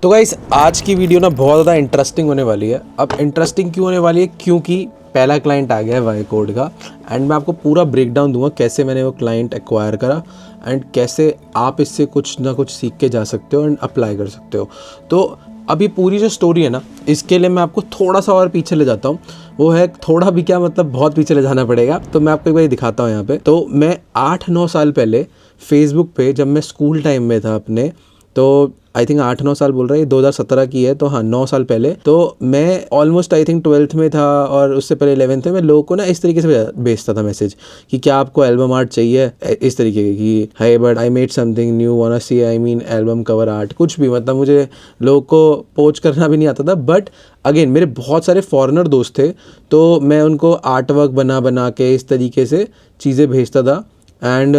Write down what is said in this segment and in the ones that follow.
तो गाइस आज की वीडियो ना बहुत ज़्यादा इंटरेस्टिंग होने वाली है। अब इंटरेस्टिंग क्यों होने वाली है? क्योंकि पहला क्लाइंट आ गया है वाई कोड का एंड मैं आपको पूरा ब्रेक डाउन दूंगा कैसे मैंने वो क्लाइंट एक्वायर करा एंड कैसे आप इससे कुछ ना कुछ सीख के जा सकते हो एंड अप्लाई कर सकते हो। तो अब ये पूरी जो स्टोरी है ना, इसके लिए मैं आपको थोड़ा सा और पीछे ले जाता हूँ। वो है थोड़ा भी क्या, मतलब बहुत पीछे ले जाना पड़ेगा। तो मैं आपको एक बार दिखाता हूँ यहाँ पे। तो मैं 8-9 साल पहले फेसबुक पे, जब मैं स्कूल टाइम में था अपने, तो आई थिंक 8-9 साल बोल रहा है, 2017 की है, तो हाँ 9 साल पहले। तो मैं ऑलमोस्ट आई थिंक 12th में था और उससे पहले 11th में। मैं लोगों को ना इस तरीके से भेजता था मैसेज कि क्या आपको एल्बम आर्ट चाहिए, इस तरीके की, कि hi but I made something new, wanna see, I mean album cover art, कुछ भी। मतलब मुझे लोगों को पोच करना भी नहीं आता था। बट अगेन मेरे बहुत सारे फॉरेनर दोस्त थे, तो मैं उनको आर्ट वर्क बना बना के इस तरीके से चीज़ें भेजता था एंड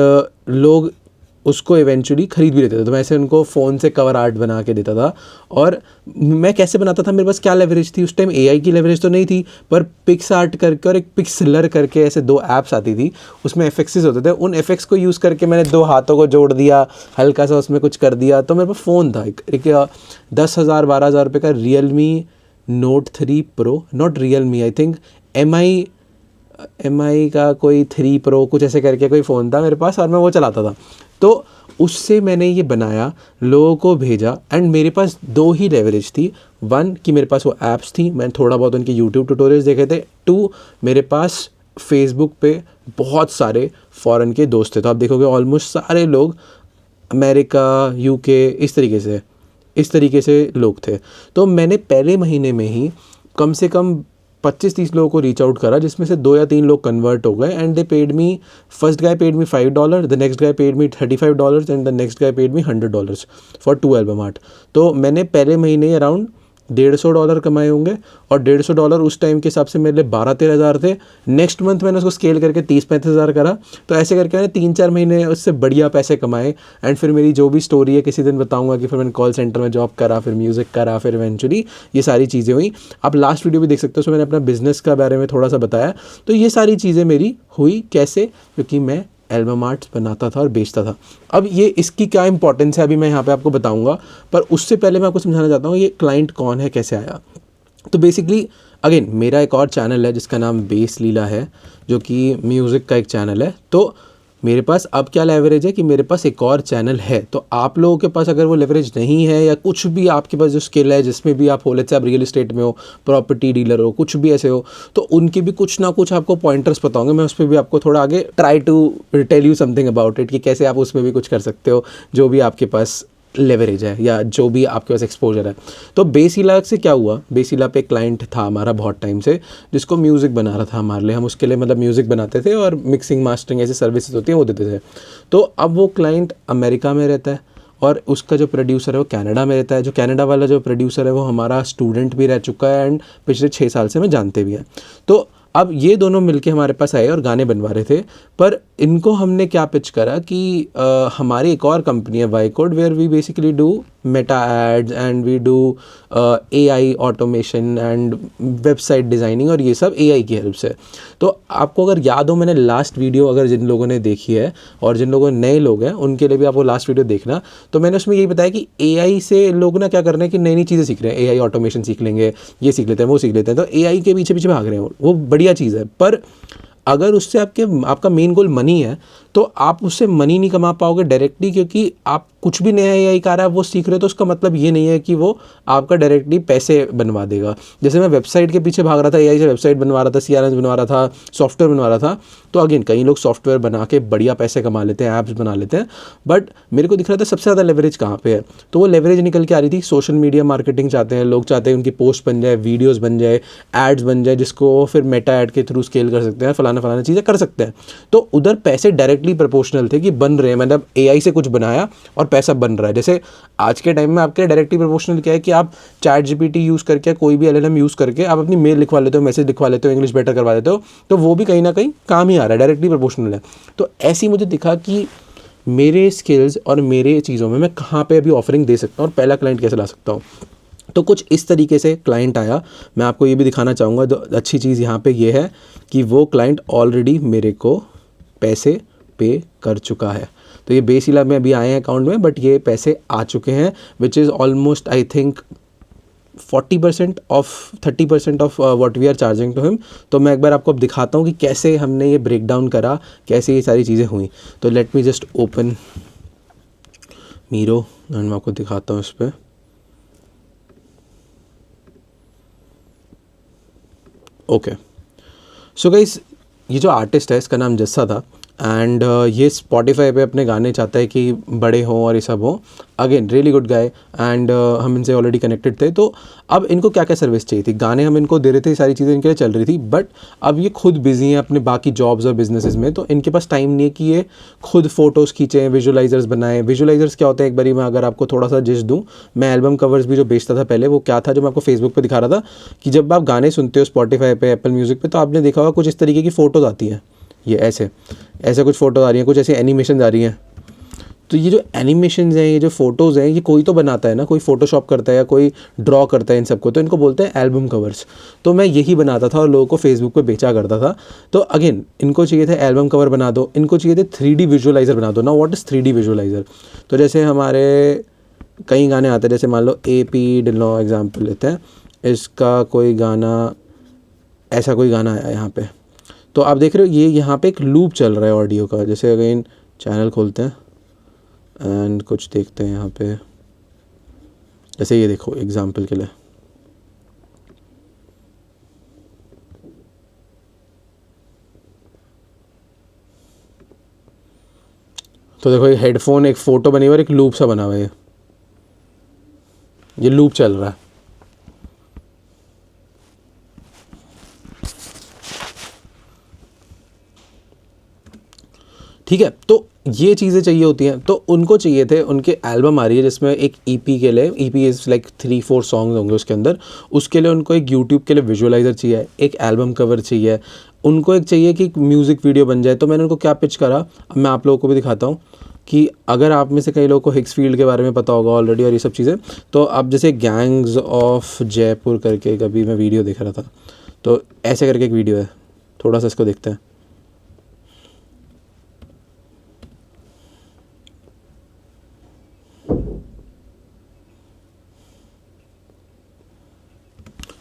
लोग उसको इवेंचुअली खरीद भी लेते थे। तो मैं ऐसे उनको फ़ोन से कवर आर्ट बना के देता था। और मैं कैसे बनाता था, मेरे पास क्या लेवरेज थी उस टाइम? एआई की लेवरेज तो नहीं थी, पर पिक्स आर्ट करके और एक पिक्सलर करके ऐसे 2 ऐप्स आती थी, उसमें एफेक्सेस होते थे। उन एफेक्ट्स को यूज़ करके मैंने 2 हाथों को जोड़ दिया, हल्का सा उसमें कुछ कर दिया। तो मेरे पास फ़ोन था एक 10,000-12,000 रुपये का Realme Note 3 Pro, not Realme, I think MI का कोई 3 Pro कुछ ऐसे करके कोई फ़ोन था मेरे पास, और मैं वो चलाता था। तो उससे मैंने ये बनाया, लोगों को भेजा एंड मेरे पास 2 ही लेवरेज थी। 1 कि मेरे पास वो ऐप्स थी, मैंने थोड़ा बहुत उनके यूट्यूब ट्यूटोरियल्स देखे थे। 2 मेरे पास फेसबुक पे बहुत सारे फॉरेन के दोस्त थे। तो आप देखोगे ऑलमोस्ट सारे लोग अमेरिका, यूके, इस तरीके से लोग थे। तो मैंने पहले महीने में ही कम से कम 25-30 लोगों को रीच आउट करा, जिसमें से 2 या 3 लोग कन्वर्ट हो गए and they paid me. First guy paid me $5, the next guy paid me $35 and the next guy paid me $100 for 2 album art. तो मैंने पहले महीने अराउंड $150 कमाए होंगे, और $150 उस टाइम के हिसाब से मेरे लिए 12-13 हज़ार थे। नेक्स्ट मंथ मैंने उसको स्केल करके 30-35 हज़ार करा। तो ऐसे करके मैंने 3-4 महीने उससे बढ़िया पैसे कमाए। एंड फिर मेरी जो भी स्टोरी है किसी दिन बताऊंगा कि फिर मैंने कॉल सेंटर में जॉब करा, फिर म्यूज़िक करा, फिर इवेंचुअली ये सारी चीज़ें हुई। आप लास्ट वीडियो भी देख सकते हो, उसमें मैंने अपना बिजनेस का बारे में थोड़ा सा बताया। तो ये सारी चीज़ें मेरी हुई कैसे? क्योंकि मैं एल्बम आर्ट्स बनाता था और बेचता था। अब ये इसकी क्या इंपॉर्टेंस है अभी मैं यहाँ पे आपको बताऊंगा, पर उससे पहले मैं आपको समझाना चाहता हूँ ये क्लाइंट कौन है, कैसे आया। तो बेसिकली अगेन मेरा एक और चैनल है जिसका नाम बेस लीला है, जो कि म्यूज़िक का एक चैनल है। तो मेरे पास अब क्या लेवरेज है कि मेरे पास एक और चैनल है। तो आप लोगों के पास अगर वो लेवरेज नहीं है, या कुछ भी आपके पास जो स्किल है जिसमें भी आप हो, लेट्स से आप रियल एस्टेट में हो, प्रॉपर्टी डीलर हो, कुछ भी ऐसे हो, तो उनके भी कुछ ना कुछ आपको पॉइंटर्स पता होंगे। मैं उस पर भी आपको थोड़ा आगे try to tell you something about it, कि कैसे आप उसमें भी कुछ कर सकते हो जो भी आपके पास लेवरेज है या जो भी आपके पास एक्सपोजर है। तो बेसिला से क्या हुआ, बेसिला पे क्लाइंट था हमारा बहुत टाइम से, जिसको म्यूज़िक बना रहा था हमारे लिए। हम उसके लिए मतलब म्यूज़िक बनाते थे और मिक्सिंग मास्टरिंग ऐसे सर्विसेज होती हैं वो देते थे। तो अब वो क्लाइंट अमेरिका में रहता है और उसका जो प्रोड्यूसर है वो कनाडा में रहता है। जो कनाडा वाला जो प्रोड्यूसर है वो हमारा स्टूडेंट भी रह चुका है एंड पिछले 6 साल से मैं जानते भी हैं। तो अब ये दोनों मिलके हमारे पास आए और गाने बनवा रहे थे। पर इनको हमने क्या पिच करा कि हमारी एक और कंपनी है Y code, where we basically do Meta ads and we do AI automation and website designing, और ये सब AI की हेल्प से। तो आपको अगर याद हो, मैंने लास्ट वीडियो अगर जिन लोगों ने देखी है और जिन लोगों नए लोग हैं उनके लिए भी आप वो लास्ट वीडियो देखना। तो मैंने उसमें यही बताया कि AI से लोग ना क्या कर रहे हैं कि नई नई चीज़ें सीख रहे हैं। AI ऑटोमेशन सीख लेंगे, ये सीख लेते हैं, वो सीख लेते हैं। तो AI के पीछे पीछे भाग रहे हैं, वो बढ़िया चीज़ है। पर अगर उससे आपका मेन गोल मनी है, तो आप उससे मनी नहीं कमा पाओगे डायरेक्टली, क्योंकि आप कुछ भी नया AI आ रहा है वो सीख रहे हो, तो उसका मतलब ये नहीं है कि वो आपका डायरेक्टली पैसे बनवा देगा। जैसे मैं वेबसाइट के पीछे भाग रहा था, AI से वेबसाइट बनवा रहा था, CRM बनवा रहा था, सॉफ्टवेयर बनवा रहा था। तो अगेन कई लोग सॉफ्टवेयर बना के बढ़िया पैसे कमा लेते हैं, ऐप्स बना लेते हैं। बट मेरे को दिख रहा था सबसे ज़्यादा लेवरेज कहाँ पे है। तो वो लेवरेज निकल के आ रही थी, सोशल मीडिया मार्केटिंग चाहते हैं लोग, चाहते हैं उनकी पोस्ट बन जाए, वीडियोज़ बन जाए, एड्स बन जाए, जिसको वो फिर मेटा ऐड के थ्रू स्केल कर सकते हैं, फलाना चीज़ें कर सकते हैं। तो उधर पैसे डायरेक्टली प्रोपोर्शनल थे कि बन रहे हैं, मतलब AI से कुछ बनाया और पैसा बन रहा है। जैसे आज के टाइम में आपके डायरेक्टली प्रोपोर्शनल क्या है कि आप चैट GPT यूज़ करके, कोई भी LLM यूज़ करके आप अपनी मेल लिखवा लेते हो, मैसेज लिखवा लेते हो, इंग्लिश बेटर करवा देते हो, तो वो भी कहीं ना कहीं काम ही आ रहा है, डायरेक्टली प्रोपोर्शनल है। तो ऐसे ही मुझे दिखा कि मेरे स्किल्स और मेरे चीज़ों में मैं कहाँ पे अभी ऑफरिंग दे सकता हूँ और पहला क्लाइंट कैसे ला सकता हूँ। तो कुछ इस तरीके से क्लाइंट आया। मैं आपको ये भी दिखाना चाहूँगा, तो अच्छी चीज़ यहाँ पे ये है कि वो क्लाइंट ऑलरेडी मेरे को पैसे पे कर चुका है। तो ये बेसिला में अभी आए हैं अकाउंट में, बट ये पैसे आ चुके हैं, which is almost I think 40% of 30% of what we are charging to him. तो मैं एक बार आपको अब दिखाता हूँ कि कैसे हमने ये ब्रेक डाउन करा, कैसे ये सारी चीज़ें हुई। तो let me just open Miro and मैं आपको दिखाता हूँ इस पर। ओके, सो गाइस, ये जो आर्टिस्ट है इसका नाम जस्सा था, एंड ये स्पॉटिफाई पे अपने गाने चाहता है कि बड़े हों और ये सब हों। Again really good guy, and हम इनसे ऑलरेडी कनेक्टेड थे। तो अब इनको क्या क्या सर्विस चाहिए थी, गाने हम इनको दे रहे थे, सारी चीज़ें इनके लिए चल रही थी, बट अब ये खुद बिजी हैं अपने बाकी जॉब्स और बिजनेसेस में, तो इनके पास टाइम नहीं है कि ये खुद फ़ोटोज़ खींचें, विजुलाइजर्स बनाएं। विजुलाइजर्स क्या होता है, एक बारी मैं अगर आपको थोड़ा सा जिस दूँ, मैं एल्बम कवर्स भी जो बेचता था पहले, वो क्या था जो मैं आपको फेसबुक पर दिखा रहा था कि जब आप गाने सुनते हो स्पॉटिफाई पे, एप्पल म्यूज़िक पे, तो आपने देखा होगा कुछ इस तरीके की फ़ोटोज़ आती हैं, ये ऐसे ऐसे कुछ फ़ोटो आ रही हैं, कुछ ऐसी एनिमेशन आ रही हैं। तो ये जो एनिमेशंस हैं, ये जो फ़ोटोज़ हैं, ये कोई तो बनाता है ना, कोई फ़ोटोशॉप करता है या कोई ड्रॉ करता है इन सबको, तो इनको बोलते हैं एल्बम कवर्स। तो मैं यही बनाता था और लोगों को फेसबुक पे बेचा करता था। तो अगेन इनको चाहिए थे एल्बम कवर बना दो, इनको चाहिए थे 3D विजुअलाइज़र बना दो। ना व्हाट इज़ 3D विजुअलाइज़र? तो जैसे हमारे कई गाने आते हैं, जैसे मान लो AP डिल्लो एग्जाम्पल लेते हैं, इसका कोई गाना, ऐसा कोई गाना आया यहाँ पे, तो आप देख रहे हो ये यहाँ पे एक लूप चल रहा है ऑडियो का। जैसे अगेन चैनल खोलते हैं एंड कुछ देखते हैं यहाँ पे, जैसे ये देखो एग्जाम्पल के लिए, तो देखो ये हेडफोन, एक फ़ोटो बनी हुई है और एक लूप सा बना हुआ है, ये लूप चल रहा है। ठीक है, तो ये चीज़ें चाहिए होती हैं। तो उनको चाहिए थे, उनके एल्बम आ रही है जिसमें एक EP के लिए, EP इज़ लाइक 3-4 सॉन्ग्स होंगे उसके अंदर, उसके लिए उनको एक यूट्यूब के लिए विजुअलाइज़र चाहिए, एक एल्बम कवर चाहिए, उनको एक चाहिए कि म्यूज़िक वीडियो बन जाए। तो मैंने उनको क्या पिच करा, अब मैं आप लोगों को भी दिखाता हूँ कि अगर आप में से कई लोगों को हिक्सफील्ड के बारे में पता होगा ऑलरेडी और ये सब चीज़ें, तो अब जैसे गैंग्स ऑफ जयपुर करके कभी मैं वीडियो देख रहा था, तो ऐसे करके एक वीडियो है, थोड़ा सा इसको देखते हैं।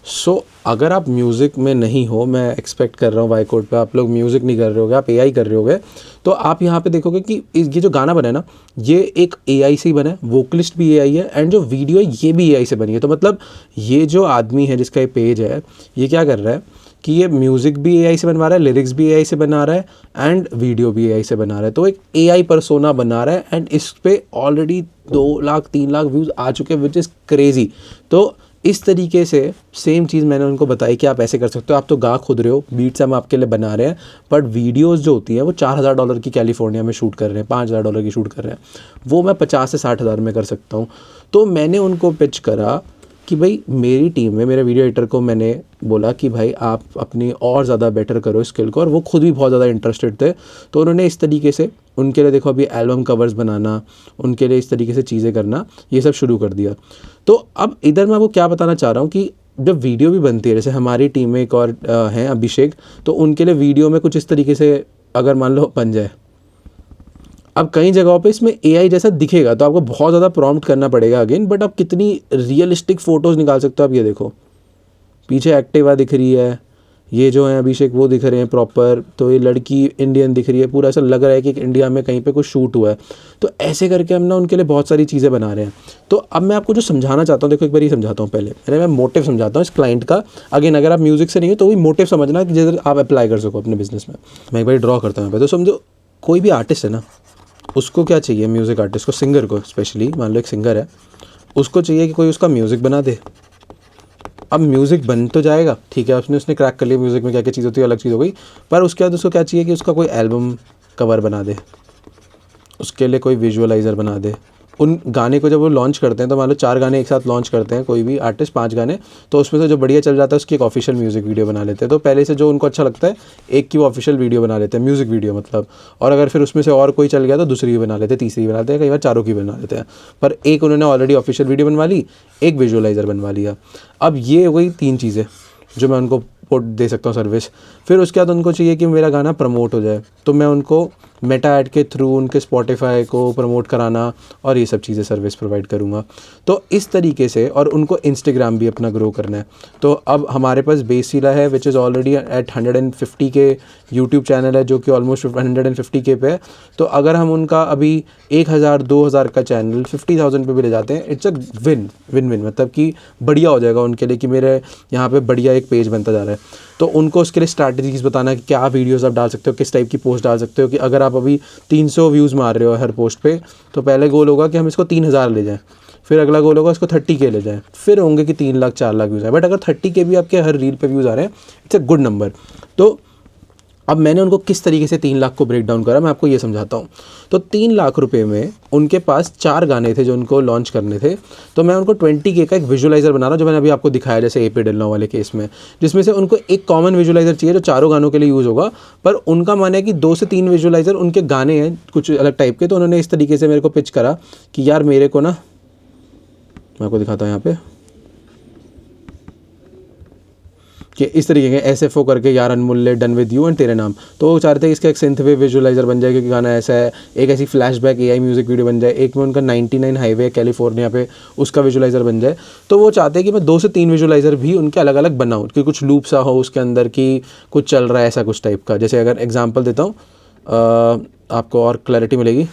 सो अगर आप म्यूज़िक में नहीं हो, मैं एक्सपेक्ट कर रहा हूँ वाई कोड पे आप लोग म्यूज़िक नहीं कर रहे होगे, आप AI कर रहे होगे, तो आप यहाँ पे देखोगे कि ये जो गाना बना है ना, ये एक AI से ही बना है, वोकलिस्ट भी AI है, एंड जो वीडियो है ये भी AI से बनी है। तो मतलब ये जो आदमी है जिसका ये पेज है, ये क्या कर रहा है कि ये म्यूज़िक भी AI से बनवा रहा है, लिरिक्स भी AI से बना रहा है, एंड वीडियो भी AI से बना रहा है। तो एक AI पर्सोना बना रहा है, एंड इस पर ऑलरेडी 2 लाख 3 लाख व्यूज़ आ चुके हैं, विच इज़ क्रेज़ी। तो इस तरीके से सेम चीज़ मैंने उनको बताई कि आप ऐसे कर सकते हो। आप तो गा खुद रहे हो, बीट्स हम आपके लिए बना रहे हैं, बट वीडियोस जो होती हैं वो $4000 की कैलिफोर्निया में शूट कर रहे हैं, $5000 की शूट कर रहे हैं, वो मैं 50 से 60 हज़ार में कर सकता हूँ। तो मैंने उनको पिच करा कि भाई मेरी टीम में, मेरे वीडियो एडिटर को मैंने बोला कि भाई आप अपनी और ज़्यादा बेटर करो स्किल को, और वो खुद भी बहुत ज़्यादा इंटरेस्टेड थे। तो उन्होंने इस तरीके से उनके लिए देखो अभी एल्बम कवर्स बनाना, उनके लिए इस तरीके से चीज़ें करना, ये सब शुरू कर दिया। तो अब इधर मैं आपको क्या बताना चाह रहा हूँ कि जब वीडियो भी बनती है, जैसे हमारी टीम में एक और हैं अभिषेक, तो उनके लिए वीडियो में कुछ इस तरीके से अगर मान लो बन जाए, अब कई जगहों पे इसमें AI जैसा दिखेगा, तो आपको बहुत ज़्यादा प्रॉम्प्ट करना पड़ेगा अगेन, बट आप कितनी रियलिस्टिक फ़ोटोज़ निकाल सकते हो। आप ये देखो पीछे एक्टिवा दिख रही है, ये जो है अभिषेक वो दिख रहे हैं प्रॉपर, तो ये लड़की इंडियन दिख रही है, पूरा ऐसा लग रहा है कि इंडिया में कहीं पे कुछ शूट हुआ है। तो ऐसे करके हम ना उनके लिए बहुत सारी चीज़ें बना रहे हैं। तो अब मैं आपको जो समझाना चाहता हूँ, देखो एक बार ही समझाता हूँ, पहले मैं मोटिव समझाता हूँ इस क्लाइंट का। अगेन अगर आप म्यूज़िक से नहीं हो तो वही मोटिव समझना कि जिधर आप अप्लाई कर सको अपने बिजनेस में। मैं एक बार ड्रॉ करता हूँ यहाँ पे। तो समझो कोई भी आर्टिस्ट है ना, उसको क्या चाहिए, म्यूज़िक आर्टिस्ट को, सिंगर को स्पेशली, मान लो एक सिंगर है, उसको चाहिए कि कोई उसका म्यूज़िक बना दे। अब म्यूज़िक बन तो जाएगा, ठीक है, उसने क्रैक कर लिया म्यूज़िक में क्या क्या चीज़ होती है, अलग चीज़ हो गई, पर उसके बाद उसको क्या चाहिए कि उसका कोई एल्बम कवर बना दे, उसके लिए कोई विजुअलाइज़र बना दे। उन गाने को जब वो लॉन्च करते हैं, तो मान लो 4 गाने एक साथ लॉन्च करते हैं कोई भी आर्टिस्ट, 5 गाने, तो उसमें से जो बढ़िया चल जाता है उसकी एक ऑफिशियल म्यूज़िक वीडियो बना लेते हैं। तो पहले से जो उनको अच्छा लगता है एक की वो ऑफिशियल वीडियो बना लेते हैं, म्यूज़िक वीडियो मतलब, और अगर फिर उसमें से और कोई चल गया तो दूसरी भी बना लेते हैं, तीसरी बना लेते हैं, कई बार 4 की बना लेते हैं। पर एक उन्होंने ऑलरेडी ऑफिशियल वीडियो बनवा ली, एक विजुअलाइज़र बनवा लिया। अब ये हो गई 3 चीज़ें जो मैं उनको दे सकता हूँ सर्विस। फिर उसके बाद उनको चाहिए कि मेरा गाना प्रमोट हो जाए, तो मैं उनको मेटा ऐड के थ्रू उनके स्पॉटिफाई को प्रमोट कराना और ये सब चीज़ें सर्विस प्रोवाइड करूँगा। तो इस तरीके से, और उनको इंस्टाग्राम भी अपना ग्रो करना है। तो अब हमारे पास बेसिला है विच इज़ ऑलरेडी एट 150 के, यूट्यूब चैनल है जो कि ऑलमोस्ट 150 के पे है। तो अगर हम उनका अभी 1000-2000 का चैनल 50,000 पे भी ले जाते हैं, इट्स अ विन विन, मतलब कि बढ़िया हो जाएगा उनके लिए कि मेरे यहाँ पे बढ़िया एक पेज बनता जा रहा है। तो उनको उसके लिए स्ट्रैटेजीज बताना कि क्या वीडियोस आप डाल सकते हो, किस टाइप की पोस्ट डाल सकते हो। कि अगर आप अभी 300 व्यूज़ मार रहे हो हर पोस्ट पे, तो पहले गोल होगा कि हम इसको 3000 ले जाएं, फिर अगला गोल होगा इसको 30K ले जाएं, फिर होंगे कि 3 लाख 4 लाख व्यूज़ आए। बट अगर 30K भी आपके हर रील पे व्यूज़ आ रहे हैं, इट्स अ गुड नंबर। तो अब मैंने उनको किस तरीके से 3 लाख को ब्रेक डाउन करा, मैं आपको ये समझाता हूँ। तो 3 लाख रुपए में उनके पास 4 गाने थे जो उनको लॉन्च करने थे। तो मैं उनको 20K का एक विजुअलाइज़र बना रहा हूँ, जो मैंने अभी आपको दिखाया जैसे AP डिल्लो वाले केस में, जिसमें से उनको एक कॉमन विजुअलाइज़र चाहिए जो चारों गानों के लिए यूज़ होगा। पर उनका मानना है कि 2 से 3 विजुअलाइज़र उनके गाने हैं कुछ अलग टाइप के। तो उन्होंने इस तरीके से मेरे को पिच करा कि यार मेरे को ना, मैं आपको दिखाता हूँ यहाँ पे, कि इस तरीके के SFO करके, यार अनमूल्य, डन विद यू एंड तेरे नाम। तो वो चाहते हैं इसका एक सिंथवेव विजुअलाइज़र बन जाए क्योंकि गाना ऐसा है। एक ऐसी फ्लैशबैक AI म्यूज़िक वीडियो बन जाए। एक में उनका 99 हाईवे कैलिफोर्निया पे, उसका विजुअलाइज़र बन जाए। तो वो चाहते हैं कि मैं 2 से 3 विजुअलाइज़र भी उनके अलग अलग बनाऊँ कि कुछ लूप सा हो उसके अंदर कि कुछ चल रहा है ऐसा कुछ टाइप का। जैसे अगर एग्जाम्पल देता हूँ आपको और क्लैरिटी मिलेगी,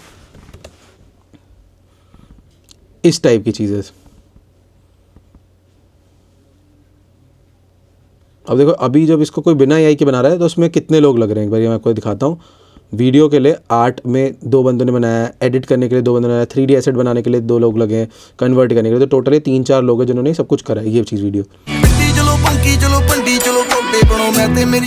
इस टाइप की चीज़ें। अब देखो, अभी जब इसको कोई बिना AI के बना रहा है तो उसमें कितने लोग लग रहे हैं, एक बार मैं आपको दिखाता हूँ। वीडियो के लिए आर्ट में 2 बंदों ने बनाया है, एडिट करने के लिए 2 बंदों ने बनाया, 3D एसेट बनाने के लिए 2 लोग लगे हैं, कन्वर्ट करने के लिए तो टोटली 3-4 लोग हैं जिन्होंने सब कुछ करा है ये चीज़ वीडियो।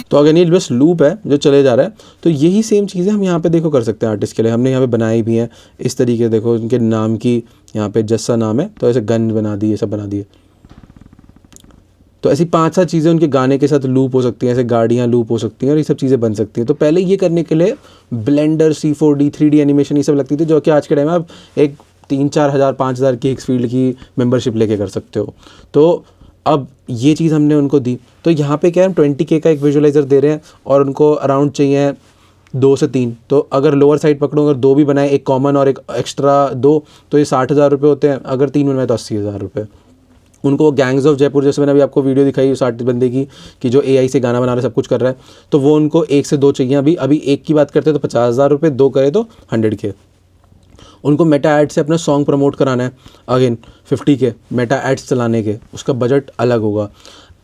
तो अगर ये बस लूप है जो चले जा रहा है। तो यही सेम चीज़ें हम यहाँ पे देखो कर सकते हैं आर्टिस्ट के लिए। हमने यहाँ पे बनाई भी हैं इस तरीके, देखो उनके नाम की यहाँ पे जस्सा नाम है, तो ऐसे गन बना दी, ये सब बना दिए। तो ऐसी 5-7 चीज़ें उनके गाने के साथ लूप हो सकती हैं, ऐसे गाड़ियाँ लूप हो सकती हैं और ये सब चीज़ें बन सकती हैं। तो पहले ये करने के लिए ब्लेंडर, C4D, 3D एनिमेशन ये सब लगती थी, जो कि आज के टाइम में आप एक 3-4 हज़ार 5,000 की एक फील्ड की मेंबरशिप लेके कर सकते हो। तो अब ये चीज़ हमने उनको दी। तो यहाँ पे क्या है, हम 20K का एक विजुअलाइज़र दे रहे हैं और उनको अराउंड चाहिए 2 से 3। तो अगर लोअर साइड पकड़ो, अगर 2 भी बनाए, एक कॉमन और एक एक्स्ट्रा 2, तो ये 60,000 रुपये होते हैं। अगर 3 बनवाए तो 80,000 रुपये। उनको गैंग्स ऑफ जयपुर, जैसे मैंने अभी आपको वीडियो दिखाई उस आर्टिस्ट बंदे की कि जो AI से गाना बना रहा है, सब कुछ कर रहा है, तो वो उनको 1 से 2 चाहिए। अभी एक की बात करते हैं तो 50,000 रुपये, 2 करे तो 100K। उनको मेटा एड से अपना सॉन्ग प्रमोट कराना है, अगेन 50K। मेटा एड्स चलाने के उसका बजट अलग होगा।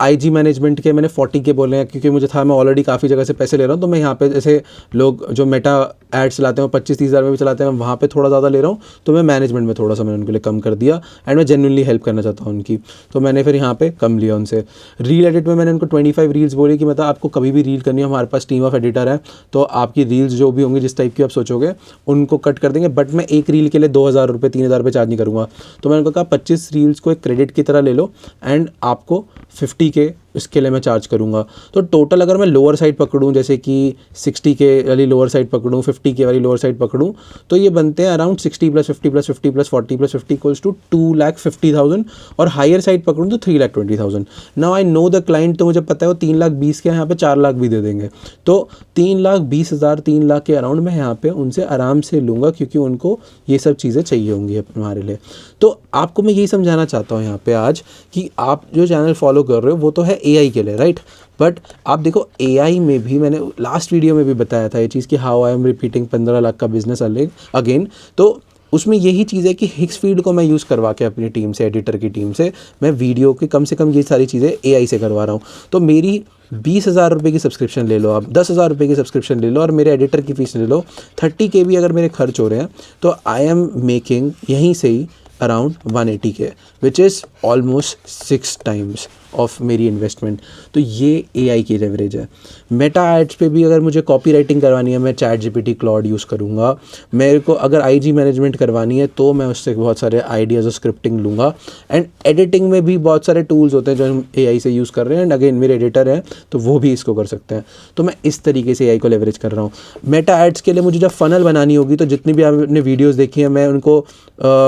IG मैनेजमेंट के मैंने 40K बोले हैं क्योंकि मुझे था मैं ऑलरेडी काफ़ी जगह से पैसे ले रहा हूँ। तो मैं यहाँ पे जैसे लोग जो मेटा एड्स चलाते हैं 25-30 हज़ार में भी चलाते हैं, मैं वहाँ पे थोड़ा ज़्यादा ले रहा हूँ। तो मैं मैनेजमेंट में थोड़ा सा मैंने उनके लिए कम कर दिया एंड मैं जेन्युइनली हेल्प करना चाहता हूँ उनकी। तो मैंने फिर यहाँ पे कम लिया उनसे। रील एडिट में मैंने उनको 25 रील्स बोली कि मतलब आपको कभी भी रील करनी है, हमारे पास टीम ऑफ एडिटर है, तो आपकी रील्स जो भी होंगी जिस टाइप की आप सोचोगे उनको कट कर देंगे। बट मैं एक रील के लिए 2,000 रुपये 3,000 रुपये चार्ज नहीं करूँगा। तो मैंने उनको कहा 25 रील्स को एक क्रेडिट की तरह ले लो एंड आपको 50K इसके लिए मैं चार्ज करूँगा। तो टोटल अगर मैं लोअर साइड पकड़ूँ, जैसे कि 60K वाली लोअर साइड पकड़ूँ, 50K वाली लोअर साइड पकड़ूँ, तो ये बनते हैं अराउंड 60 + 50 + 50 + 40 + 50 इक्वल्स टू 2,50,000। और हायर साइड पकड़ूँ तो 3,20,000। Now I know the client, तो मुझे पता है वो 3,20,000 के यहाँ पे 4 लाख भी दे देंगे। तो 3,20,000 3 लाख के अराउंड मैं यहाँ पे उनसे आराम से लूँगा क्योंकि उनको ये सब चीज़ें चाहिए होंगी हमारे लिए। तो आपको मैं यही समझाना चाहता हूँ यहाँ पे आज कि आप जो चैनल फॉलो कर रहे हो वो तो है AI के लिए, राइट। बट आप देखो AI में भी मैंने लास्ट वीडियो में भी बताया था ये चीज़ कि how I am repeating 15 lakh का बिजनेस अगेन। तो उसमें यही चीज़ है कि हिक्स फीड को मैं यूज़ करवा के अपनी टीम से, एडिटर की टीम से, मैं वीडियो की कम से कम ये सारी चीज़ें AI से करवा रहा हूँ। तो मेरी 20,000 रुपये की सब्सक्रिप्शन ले लो आप, 10,000 रुपये की सब्सक्रिप्शन ले लो और मेरे एडिटर की फीस ले लो, 30K भी अगर मेरे खर्च हो रहे हैं तो आई एम मेकिंग यहीं से ही around 180K, which is almost 6 times of मेरी इन्वेस्टमेंट। तो ये AI की लेवरेज है। मेटा एड्स पे भी अगर मुझे कॉपी राइटिंग करवानी है, मैं ChatGPT क्लॉड यूज़ करूँगा। मेरे को अगर IG मैनेजमेंट करवानी है तो मैं उससे बहुत सारे आइडियाज़ और स्क्रिप्टिंग लूँगा। एंड एडिटिंग में भी बहुत सारे टूल्स होते हैं जो हम AI से यूज़ कर रहे हैं एंड अगेन मेरे एडिटर हैं तो वो भी इसको कर सकते हैं। तो मैं इस तरीके से AI को लेवरेज कर रहा हूँ। मेटा एड्स के लिए मुझे जब फनल बनानी होगी तो जितनी भी आपने वीडियोज़ देखी हैं मैं उनको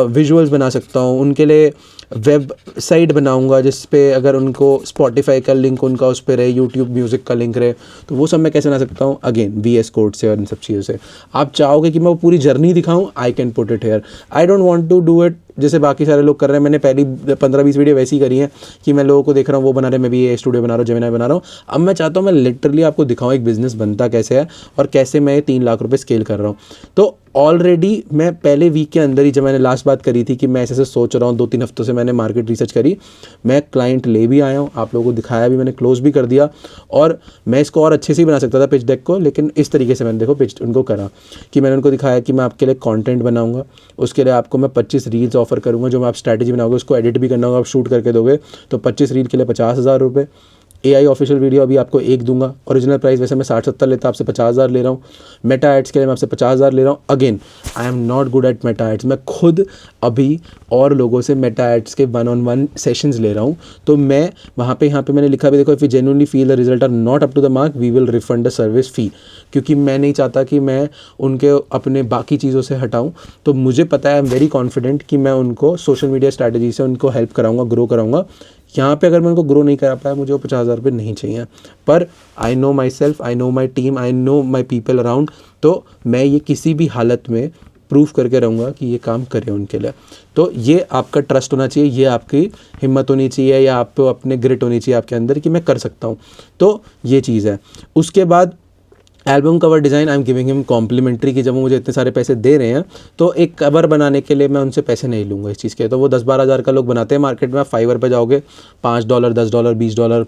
विजुअल्स बना सकता हूँ। उनके लिए वेबसाइट बनाऊंगा जिस पे अगर उनको स्पॉटिफाई का लिंक उनका उस पर रहे, यूट्यूब म्यूज़िक का लिंक रहे, तो वो सब मैं कैसे बना सकता हूँ, अगेन VS कोड से और इन सब चीज़ों से। आप चाहोगे कि मैं वो पूरी जर्नी दिखाऊँ, I can put it here. I don't want to do it जैसे बाकी सारे लोग कर रहे हैं। मैंने पहली 15-20 वीडियो वैसी करी हैं कि मैं लोगों को देख रहा हूँ वो बना रहे, मैं भी ये स्टूडियो बना रहा हूँ, जेमिनी बना रहा हूँ। अब मैं चाहता हूँ मैं लिटरली आपको दिखाऊँ एक बिज़नेस बनता कैसे है और कैसे मैं 3 लाख रुपए स्केल कर रहा हूँ। तो ऑलरेडी मैं पहले वीक के अंदर ही, जब मैंने लास्ट बात करी थी कि मैं ऐसे ऐसे सोच रहा हूँ, 2-3 हफ्तों से मैंने मार्केट रिसर्च करी, मैं क्लाइंट ले भी आया हूँ, आप लोगों को दिखाया भी, मैंने क्लोज भी कर दिया। और मैं इसको और अच्छे से ही बना सकता था पिच डेक को, लेकिन इस तरीके से मैंने देखो पिच उनको करा कि मैंने उनको दिखाया कि मैं आपके लिए कंटेंट बनाऊंगा, उसके लिए आपको मैं 25 रील्स ऑफर करूँगा, जो मैं आप स्ट्रैटेजी बनाओगे उसको एडिट भी करना होगा, आप शूट करके दोगे तो 25 रील के लिए 50,000 रुपये। AI ऑफिशियल वीडियो अभी आपको एक दूंगा, ओरिजिनल प्राइस वैसे मैं 60-70 लेता, आपसे 50,000 ले रहा हूँ। मेटा एड्स के लिए मैं आपसे 50,000 ले रहा हूँ। Again I am not good at Meta ads, मैं खुद अभी और लोगों से मेटा एड्स के 1-on-1 सेशंस ले रहा हूँ। तो मैं वहाँ पे यहाँ पे मैंने लिखा भी देखो, if you genuinely feel the result are not up to the mark we will refund the service fee, क्योंकि मैं नहीं चाहता कि मैं उनके अपने बाकी चीज़ों से हटाऊँ। तो मुझे पता है, आई एम वेरी कॉन्फिडेंट कि मैं उनको सोशल मीडिया स्ट्रैटेजी से उनको हेल्प कराऊंगा, ग्रो कराऊंगा। यहाँ पे अगर मैं उनको ग्रो नहीं करा पाया, मुझे वो 50,000 रुपये नहीं चाहिए, पर I know my self, I know my team, I know my people around. तो मैं ये किसी भी हालत में प्रूफ करके रहूँगा कि ये काम करे उनके लिए। तो ये आपका ट्रस्ट होना चाहिए, ये आपकी हिम्मत होनी चाहिए, या आपको अपने ग्रिट होनी चाहिए आपके अंदर कि मैं कर सकता हूँ। तो ये चीज़ है। उसके बाद album cover design, I am giving him complimentary, कि जब वो मुझे इतने सारे पैसे दे रहे हैं तो एक कवर बनाने के लिए मैं उनसे पैसे नहीं लूँगा इस चीज़ के। तो वो 10-12 हज़ार का लोग बनाते हैं मार्केट में, आप फाइवर पे जाओगे $5, $10, $20,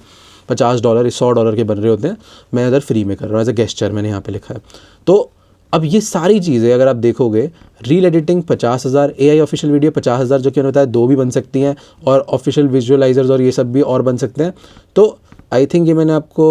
$50, $100 के बन रहे होते हैं। मैं इधर फ्री में कर रहा हूँ, एज अ गेस्चर मैंने यहाँ पे लिखा है। तो अब ये सारी चीज़ें अगर आप देखोगे, reel editing 50,000, AI official video 50,000, जो कि उन्होंने बताया 2 भी बन सकती हैं, और ऑफिशियल विजुअलाइजर्स और ये सब भी और बन सकते हैं। तो आई थिंक ये मैंने आपको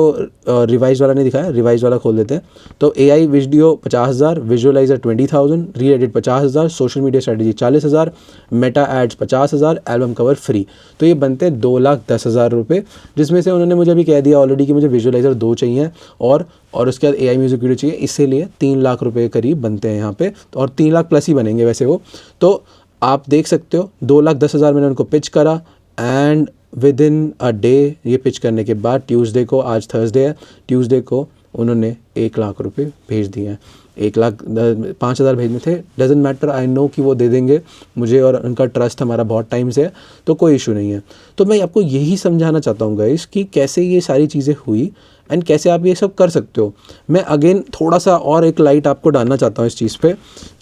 रिवाइज वाला नहीं दिखाया, रिवाइज वाला खोल देते हैं। तो AI video 50,000, visualizer 20,000, re edit 50,000, social media strategy 40,000, Meta ads 50,000, album cover free. तो ये बनते हैं 2,10,000 रुपये, जिसमें से उन्होंने मुझे अभी कह दिया ऑलरेडी कि मुझे विजुअलाइजर 2 चाहिए और उसके बाद AI म्यूज़िक वीडियो चाहिए, इसीलिए 3 लाख रुपये करीब बनते हैं यहाँ पे, और 3 लाख प्लस ही बनेंगे वैसे वो। तो आप देख सकते हो 2,10,000 मैंने उनको पिच करा, and with in a day ये पिच करने के बाद ट्यूसडे को, आज थर्सडे है, ट्यूसडे को उन्होंने 1 लाख रुपए भेज दिए हैं। 1,05,000 भेजने थे, डजेंट मैटर, आई नो कि वो दे देंगे मुझे, और उनका ट्रस्ट हमारा बहुत टाइम से है, तो कोई इशू नहीं है। तो मैं आपको यही समझाना चाहता हूँ गाइस कि कैसे ये सारी चीज़ें हुई एंड कैसे आप ये सब कर सकते हो। मैं अगेन थोड़ा सा और एक लाइट आपको डालना चाहता हूँ इस चीज़ पे,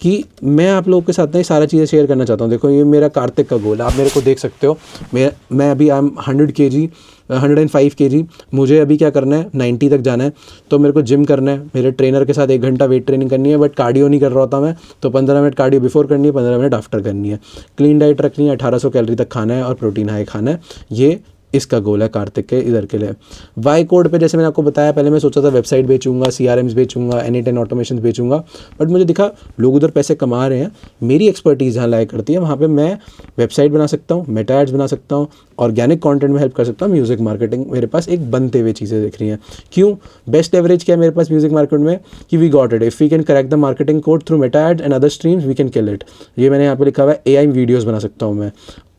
कि मैं आप लोगों के साथ ना ये सारा चीज़ें शेयर करना चाहता हूँ। देखो ये मेरा कार्तिक का गोल है, आप मेरे को देख सकते हो, मैं अभी आई एम 105 kg, मुझे अभी क्या करना है, 90 तक जाना है। तो मेरे को जिम करना है, मेरे ट्रेनर के साथ 1 घंटा वेट ट्रेनिंग करनी है, बट कार्डियो नहीं कर रहा होता मैं, तो 15 मिनट कार्डियो बिफोर करनी है, 15 मिनट आफ्टर करनी है। क्लीन डाइट रखनी है, 1800 कैलोरी तक खाना है, और प्रोटीन हाई खाना है। ये इसका गोल है कार्तिक के इधर के लिए। वाई कोड पे जैसे मैंने आपको बताया, पहले मैं सोचा था वेबसाइट बेचूंगा, CRMs बेचूंगा, N8N ऑटोमेशन बेचूंगा, बट मुझे दिखा लोग उधर पैसे कमा रहे हैं। मेरी एक्सपर्टीज़ जहाँ लाया करती है वहाँ पे मैं वेबसाइट बना सकता हूँ, मेटा एड्स बना सकता हूँ, ऑर्गेनिक कंटेंट में हेल्प कर सकता हूँ, म्यूजिक मार्केटिंग मेरे पास एक बनते हुए चीज़ें दिख रही हैं। क्यों? बेस्ट एवरेज क्या है मेरे पास म्यूजिक मार्केट में, कि we got it, if we can crack the marketing code through Meta ads and other streams we can kill it. ये मैंने यहाँ पे लिखा हुआ है। AI वीडियोज़ बना सकता हूँ मैं,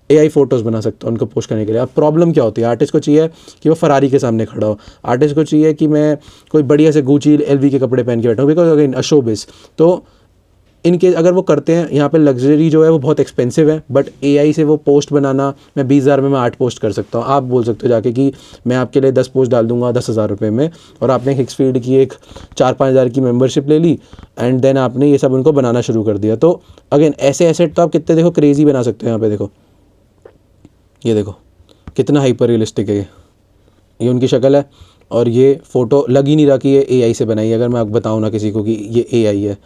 AI फोटोज़ बना सकता हूँ उनको पोस्ट करने के लिए। अब प्रॉब्लम क्या होती है, आर्टिस्ट को चाहिए कि वो फरारी के सामने खड़ा हो, आर्टिस्ट को चाहिए कि मैं कोई बढ़िया से गुची LV के कपड़े पहन के बैठा हूँ, बिकॉज अगेन अ शोबिज़। तो इनके अगर वो करते हैं, यहाँ पे लग्जरी जो है वो बहुत एक्सपेंसिव है, बट AI से वो पोस्ट बनाना, मैं 20,000 में मैं 8 पोस्ट कर सकता हूँ। आप बोल सकते हो जाके कि मैं आपके लिए 10 पोस्ट डाल दूंगा 10,000 रुपये में, और आपने हिक्सफील्ड की एक 4-5 हज़ार की मेंबरशिप ले ली, एंड देन आपने ये सब उनको बनाना शुरू कर दिया। तो अगेन ऐसे एसेट तो आप कितने देखो क्रेजी बना सकते हो। यहाँ पे देखो, ये देखो कितना हाइपर रियलिस्टिक है ये उनकी शक्ल है, और ये फ़ोटो लग ही नहीं रहा कि ये AI से बनाई है। अगर मैं आपको बताऊँ ना किसी को कि ये AI है,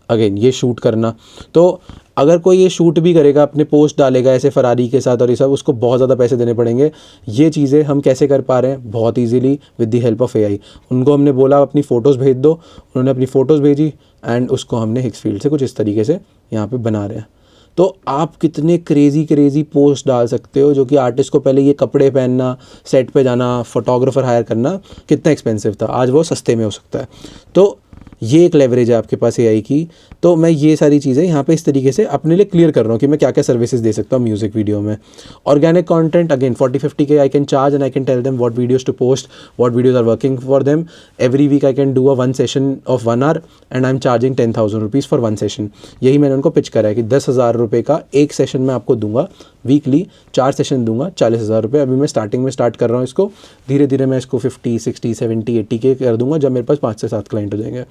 अगेन ये शूट करना, तो अगर कोई ये शूट भी करेगा, अपने पोस्ट डालेगा ऐसे फरारी के साथ और ये सब, उसको बहुत ज़्यादा पैसे देने पड़ेंगे। ये चीज़ें हम कैसे कर पा रहे हैं, बहुत easily with the help of AI। उनको हमने बोला अपनी फ़ोटोज़ भेज दो, उन्होंने अपनी फ़ोटोज़ भेजी, एंड उसको हमने हिक्सफील्ड से कुछ इस तरीके से यहाँ पे बना रहे हैं। तो आप कितने क्रेज़ी पोस्ट डाल सकते हो, जो कि आर्टिस्ट को पहले ये कपड़े पहनना, सेट पे जाना, फोटोग्राफर हायर करना कितना एक्सपेंसिव था, आज वो सस्ते में हो सकता है। तो ये एक लेवरेज है आपके पास एआई की। तो मैं ये सारी चीज़ें यहाँ पे इस तरीके से अपने लिए क्लियर कर रहा हूँ कि मैं क्या क्या सर्विसेज दे सकता हूँ म्यूजिक वीडियो में। ऑर्गेनिक कंटेंट अगेन 40-50 के I can charge and I can tell them what videos to post, what videos are working for them. Every week I can do a 1 session of 1 hour and I am charging 10,000 rupees for 1 session. यही मैंने उनको pitch करा है कि 10,000 रुपये का एक session मैं आपको दूंगा, वीकली 4 सेशन दूंगा, 40,000 रुपये। अभी मैं स्टार्टिंग में स्टार्ट कर रहा हूँ इसको, धीरे धीरे मैं इसको 50, 60, 70, 80 के कर दूंगा जब मेरे पास 5 से 7 क्लाइंट हो जाएंगे।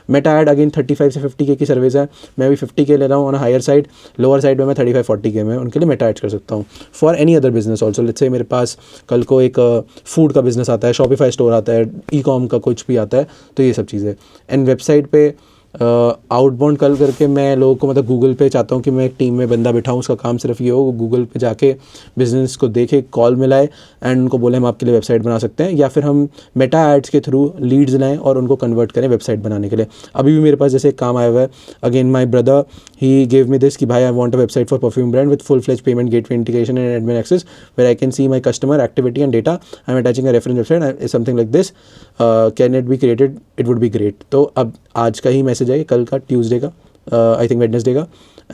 मेटा ऐड अगेन 35 से 50 के की सर्विस है, मैं अभी 50 के ले रहा हूँ on higher side, lower side में मैं 35-40 के में उनके लिए मेटा ऐड कर सकता हूँ for any other business also. Let's say मेरे पास कल को एक फूड का बिजनेस आता है, शॉपिफाई स्टोर आता है, ई कॉम का कुछ भी आता है, तो ये सब चीज़ें। एंड वेबसाइट पे आउटबाउंड कल करके मैं लोगों को मतलब गूगल पे चाहता हूँ कि मैं एक टीम में बंदा बिठाऊँ, उसका काम सिर्फ ये हो गूगल पे जाके बिजनेस को देखे, कॉल मिलाए एंड उनको बोले हम आपके लिए वेबसाइट बना सकते हैं, या फिर हम मेटा एड्स के थ्रू लीड्स लाएं और उनको कन्वर्ट करें वेबसाइट बनाने के लिए। अभी भी मेरे पास जैसे एक काम आया हुआ है, again my brother he gave me this कि भाई I want a website for perfume brand with full fledge payment gateway integration and admin access where I can see my customer activity and data, I am attaching a reference website something like this, can it be created, it would be great. तो अब आज का ही message है, कल का Tuesday का, I think Wednesday का,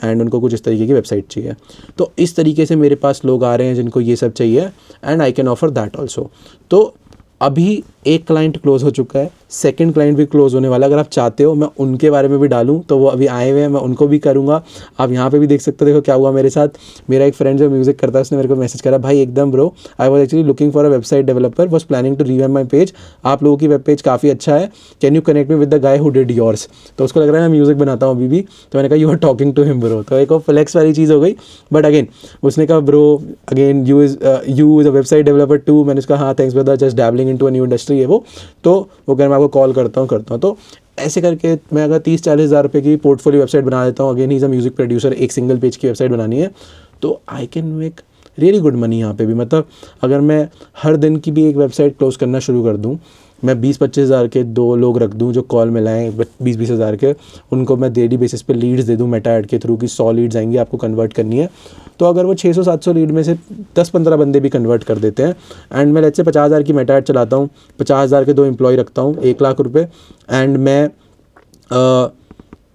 and उनको कुछ इस तरीके की वेबसाइट चाहिए। तो इस तरीके से मेरे पास लोग आ रहे हैं जिनको ये सब चाहिए and I can offer that also. तो अभी एक क्लाइंट क्लोज हो चुका है, सेकंड क्लाइंट भी क्लोज होने वाला है। अगर आप चाहते हो मैं उनके बारे में भी डालूं तो वो अभी आए हुए हैं, मैं उनको भी करूंगा। आप यहाँ पे भी देख सकते हो, देखो क्या हुआ मेरे साथ। मेरा एक फ्रेंड जो म्यूजिक करता है उसने मेरे को मैसेज करा, भाई एकदम bro I was actually looking for a website developer, was planning to revamp my page, आप लोगों की वेब पेज काफ़ी अच्छा है, can you connect me with the guy who did yours. तो उसको लग रहा है मैं म्यूजिक बनाता हूँ अभी भी, तो मैंने कहा you are talking to him bro. तो एक और फ्लेक्स वाली चीज़ हो गई, बट अगेन उसने कहा bro again you is a website developer too. मैंने उसका हाँ thanks brother, just dabbling into a new industry है वो। तो वो कह मैं आपको कॉल करता हूँ। तो ऐसे करके मैं अगर 30-40 हज़ार रुपये की पोर्टफोलियो वेबसाइट बना देता हूँ, again he is a music producer, एक सिंगल पेज की वेबसाइट बनानी है, तो I can make really good money यहाँ पे भी। मतलब अगर मैं हर दिन की भी एक वेबसाइट क्लोज करना शुरू कर दूँ, मैं 20-25 हज़ार के 2 लोग रख दूँ जो कॉल मिलाएं 20-20 हज़ार के, उनको मैं डेली बेसिस पे लीड्स दे दूँ मेटा ऐड के थ्रू की 100 लीड्स आएंगी, आपको कन्वर्ट करनी है। तो अगर वो 600-700 लीड में से 10-15 बंदे भी कन्वर्ट कर देते हैं, एंड मैं लेट्स से 50 हज़ार की मेटा ऐड चलाता हूँ, 50 हज़ार के 2 एम्प्लॉय रखता हूँ, 1 लाख रुपये, एंड मैं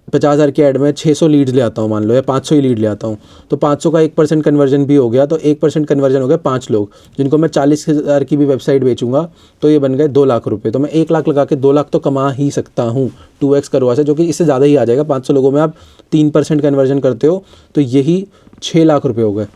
50 हज़ार की ऐड में 600 लीड्स ले आता हूँ मान लो, या 500 ही लीड ले आता हूँ, तो 500 का 1% कन्वर्जन भी हो गया, तो 1% कन्वर्जन हो गया 5 लोग, जिनको मैं 40 हज़ार की भी वेबसाइट बेचूंगा तो ये बन गए 2 लाख रुपये। तो मैं 1 लाख लगा के 2 लाख तो कमा ही सकता हूँ 2x करवा से, जो कि इससे ज़्यादा ही आ जाएगा। 500 लोगों में आप 3% कन्वर्जन करते हो तो यही 6 लाख रुपये हो गए,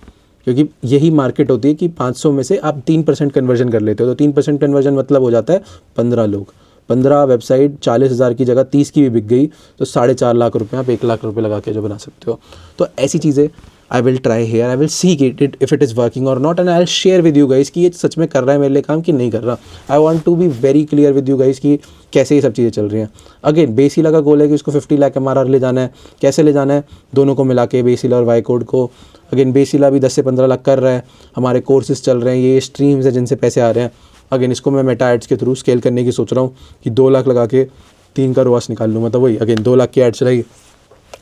क्योंकि यही मार्केट होती है कि 500 में से आप 3% कन्वर्जन कर लेते हो। तो 3% कन्वर्जन मतलब हो जाता है 15 लोग, 15 वेबसाइट 40 हज़ार की जगह 30 की भी बिक गई, तो 4.5 लाख रुपये आप 1 लाख रुपये लगा के जो बना सकते हो। तो ऐसी चीज़ें I will try here, I will see it if it is working और not, and I will share with you guys कि ये सच में कर रहा है मेरे लिए काम कि नहीं कर रहा। I want to be very clear with you guys कि कैसे ये सब चीज़ें चल रही हैं। अगेन बेसिला का गोल है कि उसको 50 लाख MRR ले जाना है। कैसे ले जाना है? दोनों को मिला के, बेसिला और वाई कोड को। अगेन बेसिला भी 10 से 15 लाख कर रहा है, हमारे कोर्सेज चल रहे हैं, ये स्ट्रीम्स हैं जिनसे पैसे आ रहे हैं। अगेन इसको मैं मेटा एड्स के थ्रू स्केल करने की सोच रहा हूँ कि 2 लाख लगा के 3 का रोआस निकाल लूँ। मतलब वही अगेन 2 लाख की एड चलाई,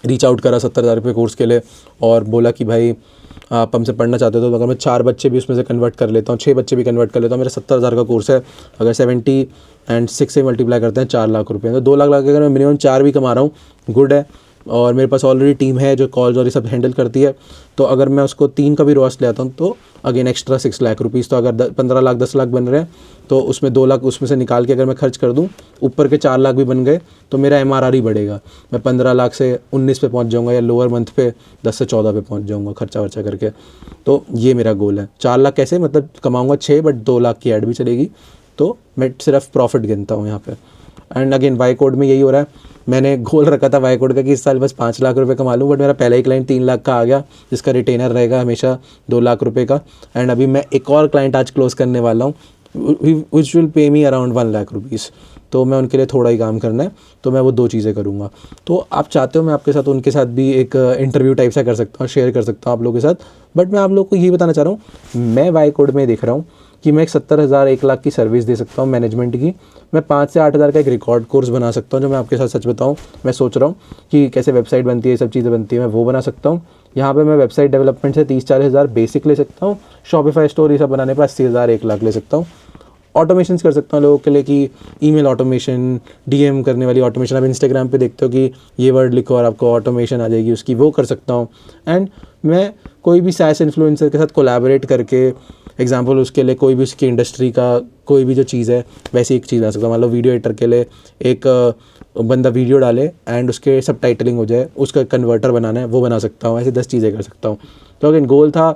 रीच आउट करा 70,000 रुपये कोर्स के लिए, और बोला कि भाई आप हमसे पढ़ना चाहते हो तो अगर मैं 4 बच्चे भी उसमें से कन्वर्ट कर लेता हूँ, 6 बच्चे भी कन्वर्ट कर लेता हूँ, मेरा 70,000 का कोर्स है, अगर 70 एंड 6 से मल्टीप्लाई करते हैं 4 लाख रुपये, तो 2 लाख लगा के अगर मैं मिनिमम 4 भी कमा रहा हूँ, गुड है। और मेरे पास ऑलरेडी टीम है जो कॉल्स और ये सब हैंडल करती है, तो अगर मैं उसको 3 का भी रॉस ले आता हूँ तो अगेन एक्स्ट्रा 6 लाख रुपीज़। तो अगर 15 लाख 10 लाख बन रहे हैं तो उसमें 2 लाख उसमें से निकाल के अगर मैं खर्च कर दूँ, ऊपर के 4 लाख भी बन गए, तो मेरा MRR ही बढ़ेगा। मैं 15 लाख से 19 पे पहुँच जाऊँगा, या लोअर मंथ पे 10 से 14 पे पहुँच जाऊँगा खर्चा वर्चा करके। तो ये मेरा गोल है। 4 लाख कैसे, मतलब कमाऊँगा 6, बट 2 लाख की ऐड भी चलेगी, तो मैं सिर्फ प्रॉफिट गिनता हूँ यहाँ पर। एंड अगेन वाई कोड में यही हो रहा है। मैंने गोल रखा था वाई कोड का कि इस साल बस 5 लाख रुपए कमा लूँ, बट मेरा पहला ही क्लाइंट 3 लाख का आ गया, जिसका रिटेनर रहेगा हमेशा 2 लाख रुपए का। एंड अभी मैं एक और क्लाइंट आज क्लोज करने वाला हूँ which will pay me around 1 lakh rupees. तो मैं उनके लिए थोड़ा ही काम करना है, तो मैं वो 2 चीज़ें करूँगा। तो आप चाहते हो मैं आपके साथ उनके साथ भी एक इंटरव्यू टाइप सा कर सकता हूँ, शेयर कर सकता हूँ आप लोगों के साथ। बट मैं आप लोग को ये बताना चाह रहा हूँ, मैं वाई कोड में देख रहा हूँ कि मैं एक 70,000 1 लाख की सर्विस दे सकता हूँ मैनेजमेंट की। मैं 5 से 8 हज़ार का एक रिकॉर्ड कोर्स बना सकता हूँ, जो मैं आपके साथ सच बताऊँ मैं सोच रहा हूँ कि कैसे वेबसाइट बनती है, सब चीज़ें बनती है, मैं वो बना सकता हूँ। यहाँ पे मैं वेबसाइट डेवलपमेंट से 30-40 हज़ार बेसिक ले सकता हूँ, शॉपिफाई स्टोर ये सब बनाने पर 80,000 1 लाख ले सकता हूँ। ऑटोमेशंस कर सकता हूँ लोगों के लिए कि ईमेल ऑटोमेशन, डीएम करने वाली ऑटोमेशन। आप इंस्टाग्राम पे देखते हो कि ये वर्ड लिखो और आपको ऑटोमेशन आ जाएगी उसकी, वो कर सकता हूँ। एंड मैं कोई भी SaaS इन्फ्लुएंसर के साथ कोलैबोरेट करके, एग्जांपल उसके लिए कोई भी उसकी इंडस्ट्री का कोई भी जो चीज़ है वैसी एक चीज़ बना सकता हूँ। मान लो वीडियो एडिटर के लिए एक बंदा वीडियो डाले एंड उसके सब टाइटलिंग हो जाए, उसका कन्वर्टर बनाना है, वो बना सकता हूँ। ऐसे 10 चीज़ें कर सकता हूँ। तो अगेन गोल था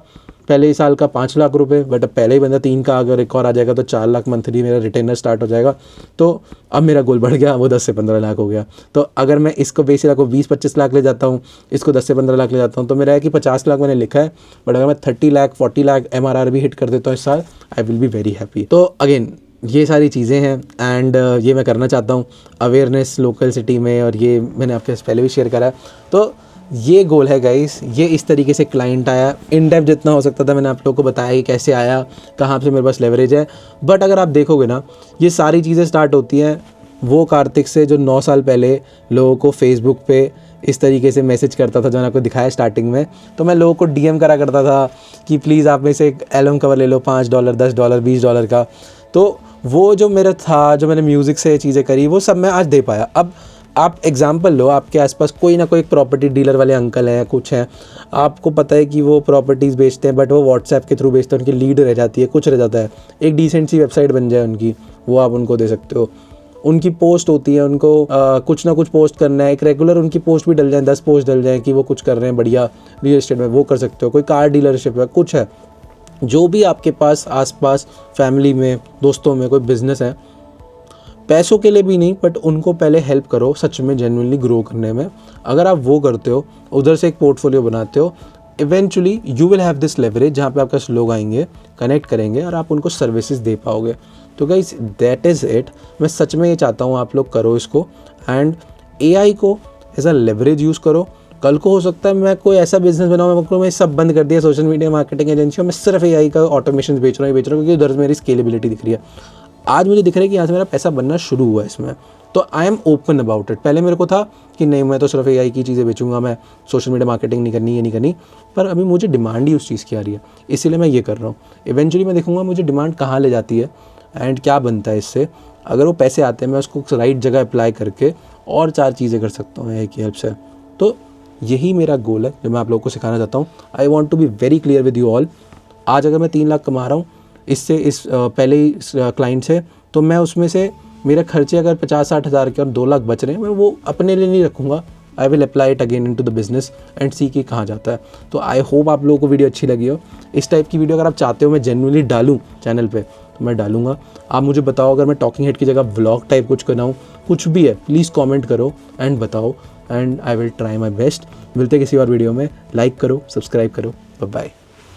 पहले ही साल का 5 लाख रुपए, बट अब पहले ही बंदा 3 का, अगर एक और आ जाएगा तो 4 लाख मंथली मेरा रिटेनर स्टार्ट हो जाएगा। तो अब मेरा गोल बढ़ गया, वो 10 से 15 लाख हो गया। तो अगर मैं इसको बेसिक को 20-25 लाख ले जाता हूँ, इसको 10 से 15 लाख ले जाता हूँ, तो मेरा है कि 50 लाख मैंने लिखा है। बट अगर मैं 30 लाख 40 लाख MRR भी हिट कर देता हूँ इस साल, I will be very happy. तो अगेन ये सारी चीज़ें हैं एंड ये मैं करना चाहता हूँ, अवेयरनेस लोकल सिटी में, और ये मैंने आपके साथ पहले भी शेयर करा है। तो ये गोल है गाइस। ये इस तरीके से क्लाइंट आया, इन डेप्थ जितना हो सकता था मैंने आप लोगों को बताया कि कैसे आया, कहाँ से मेरे पास लेवरेज है। बट अगर आप देखोगे ना, ये सारी चीज़ें स्टार्ट होती हैं वो कार्तिक से जो 9 साल पहले लोगों को फेसबुक पे इस तरीके से मैसेज करता था, जो मैंने आपको दिखाया स्टार्टिंग में। तो मैं लोगों को DM करा करता था कि प्लीज़ आप में से एक एल्बम कवर ले लो, $5, $10, $20 का। तो वो जो मेरा था, जो मैंने म्यूज़िक से चीज़ें करी, वो सब मैं आज दे पाया। अब आप एग्जाम्पल लो, आपके आसपास कोई ना कोई एक प्रॉपर्टी डीलर वाले अंकल हैं, कुछ हैं, आपको पता है कि वो प्रॉपर्टीज़ बेचते हैं, बट वो व्हाट्सएप के थ्रू बेचते हैं, उनकी लीड रह जाती है, कुछ रह जाता है, एक डिसेंट सी वेबसाइट बन जाए उनकी, वो आप उनको दे सकते हो। उनकी पोस्ट होती है, उनको कुछ ना कुछ पोस्ट करना है, एक रेगुलर उनकी पोस्ट भी डल जाए, 10 पोस्ट डल जाए कि वो कुछ कर रहे हैं बढ़िया रियल एस्टेट में, वो कर सकते हो। कोई कार डीलरशिप है, कुछ है, जो भी आपके पास आसपास फैमिली में, दोस्तों में कोई बिज़नेस है, पैसों के लिए भी नहीं, बट उनको पहले हेल्प करो सच में जेन्युइनली ग्रो करने में। अगर आप वो करते हो, उधर से एक पोर्टफोलियो बनाते हो, eventually you will have this leverage, जहाँ पे आपके पास लोग आएंगे, कनेक्ट करेंगे और आप उनको सर्विसेज दे पाओगे। तो गाइस दैट इज़ इट। मैं सच में ये चाहता हूँ आप लोग करो इसको, एंड AI को एज अ लेवरेज यूज़ करो। कल को हो सकता है मैं कोई ऐसा बिजनेस बनाऊँ, मैं सब बंद कर दिया, सोशल मीडिया मार्केटिंग एजेंसी, और मैं सिर्फ AI का ऑटोमेशन बेच रहा हूँ क्योंकि उधर मेरी स्केलेबिलिटी दिख रही है। आज मुझे दिख रहा है कि यहाँ से मेरा पैसा बनना शुरू हुआ है इसमें, तो I am open about it. पहले मेरे को था कि नहीं, मैं तो सिर्फ AI की चीज़ें बेचूंगा, मैं सोशल मीडिया मार्केटिंग नहीं करनी, ये नहीं करनी, पर अभी मुझे डिमांड ही उस चीज़ की आ रही है, इसीलिए मैं ये कर रहा हूँ। इवेंचुअली मैं देखूंगा मुझे डिमांड कहाँ ले जाती है एंड क्या बनता है इससे। अगर वो पैसे आते हैं, मैं उसको राइट जगह अप्लाई करके और 4 चीज़ें कर सकता हूँ AI की हेल्प से। तो यही मेरा गोल है जो मैं आप लोगों को सिखाना चाहता हूँ। I want to be very clear with you all. आज अगर मैं 3 लाख कमा रहा हूँ इससे, इस पहले ही क्लाइंट से, तो मैं उसमें से मेरे खर्चे अगर 50-60 हज़ार के और 2 लाख बच रहे हैं, मैं वो अपने लिए नहीं रखूँगा। I will apply it again into the business and see कि कहाँ जाता है। तो आई होप आप लोगों को वीडियो अच्छी लगी हो। इस टाइप की वीडियो अगर आप चाहते हो मैं जेन्युइनली डालूँ चैनल पे, तो मैं डालूँगा। आप मुझे बताओ, अगर मैं टॉकिंग हेड की जगह व्लॉग टाइप कुछ बनाऊँ, कुछ भी है, प्लीज़ कॉमेंट करो एंड बताओ, and I will try my best. मिलते किसी और वीडियो में। लाइक करो, सब्सक्राइब करो, बाय बाय।